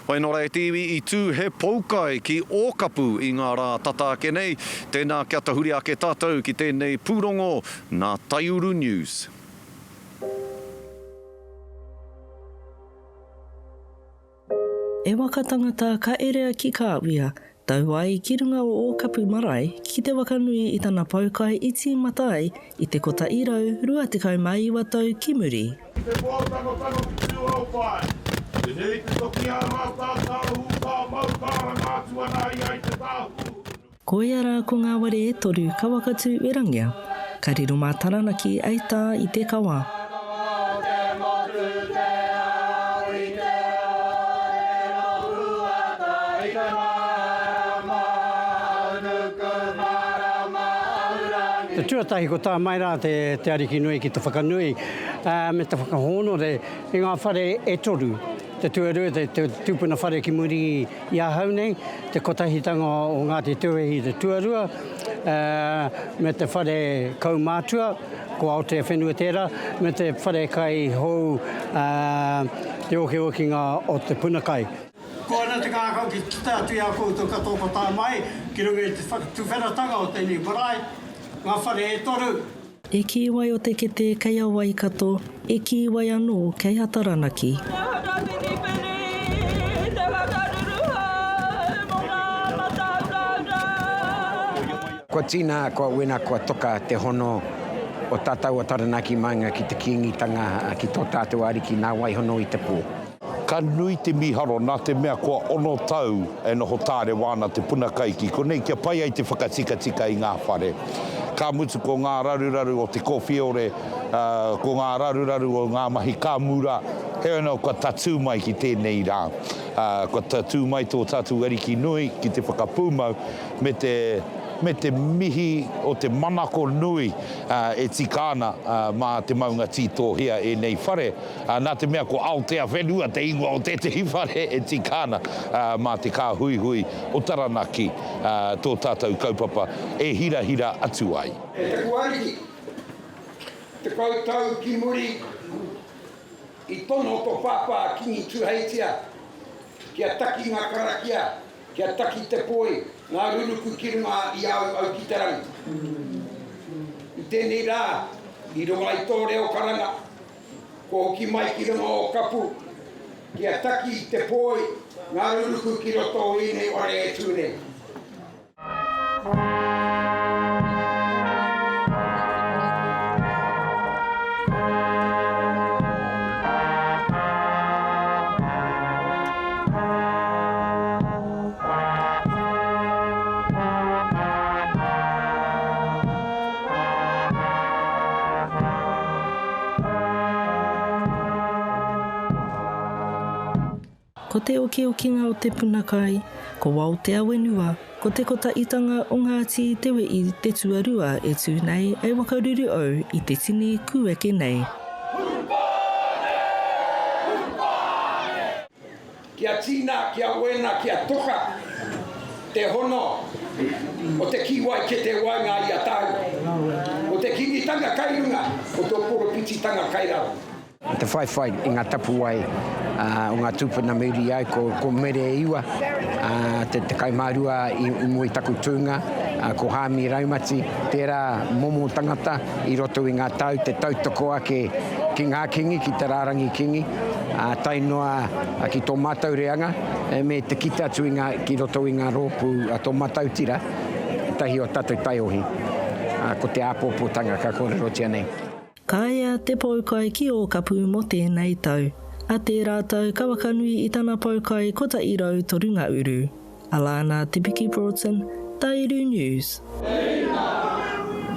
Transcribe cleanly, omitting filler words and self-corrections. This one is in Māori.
Wai nora e tiwi I tū he poukai ki ōkapu I ngā rā tataake nei. Tēnā kia tahuri ake tātou ki tēnei pūrongo nā Taiuru News. E waka tangata ka erea ki ka awia, tau ai ki runga o ōkapu marae ki te wakanui I tana paukai iti matai I te kota irau rua te kaumaiwa tau ki muri. Koia rā ko ngā ware e toru ka wakatu e rangia, ka riru mā taranaki ai tā I te kawa. Te tuatahi ko tā mai rā te ariki nui ki te whakanui, me te whakahono e ngā whare e toru. Te tuarua, te tūpuna whare ki muri I ahau nei, te kotahitanga o ngā te tuahi te tuarua, me te whare kaumātua, ko Aotearoa tērā, me te whare kai hou te oke-okinga o te punakai. Ko ana te kākau ki kita atu ia koutou katoa tā mai, ki runga te whakatuwheratanga o tēnei marae, ngā whare e toru. E ki wai o te kete kei a wai kato, e ki wai anō kei a taranaki. Kua tīna, kua wena, kua toka te hono o tātou a taranaki maunga ki te kingitanga ki tō tātou ariki nā waihono I te pō. Ka nui te miharo nā te mea kua ono tau e noho tāre wāna te punakaiki. Ko nei kia pai ai te whakatika-tika I ngā whare. Ka mutu ko ngā raruraru o te kowhiore, ko ngā raruraru o ngā mahi kāmura, he anō kua tatū mai ki tēnei rā. Kua tatū mai tō tātou ariki nui ki te whakapūmau me te mihi o te manako nui e tikāna mā te maunga tītohia e nei whare. Nā te mea ko Aotearoa te ingoa o tētahi whare e tikāna mā te kā hui o taranaki tō tātou kaupapa e hira atu ai. E te kuariki, te koutou ki muri I tono to pāpā kingi tuheitia, kia taki ngā karakia, kia taki te poi, ngā ruruku ki runga I au ki te rangi. I tēnei rā, I runga I tō reo karanga, ko hoki mai ki runga o kapu, kia taki te poi, ngā ruruku ki roto I nei ware e tūne. Ko te oke-okinga o te punakai, ko Aotearoa, ko te kota itanga o Ngāti Tewe I te tuarua e tū nei e wakaruru au I te tini kueke nei. Kia tīna, kia wena, kia toka, te hono, o te kiwai ke te wainga I a tau, o te kingitanga kairunga, o tō poropititanga kairau. Te whaiwhai I ngā tapu wai o ngā tūpuna muri ai ko mere e iwa, te kaimārua I mui taku tūnga, ko Hāmi Raumati, tērā momo tangata I roto I ngā tau, te tautoko ake ki ngā kingi, ki te rārangi kingi, tainoa ki tō mātau reanga, me te kita atu ki roto I ngā rōpu tō mātau tira, tahi o tātou taiohi, ko te āpōpōtanga ka kōrero tia nei. Kāia te paukai ki ōkapu mo tēnei tau. A te rātau ka wakanui I tana paukai kota irau torunga uru. Alana Te Piki Broughton, Taiuru News.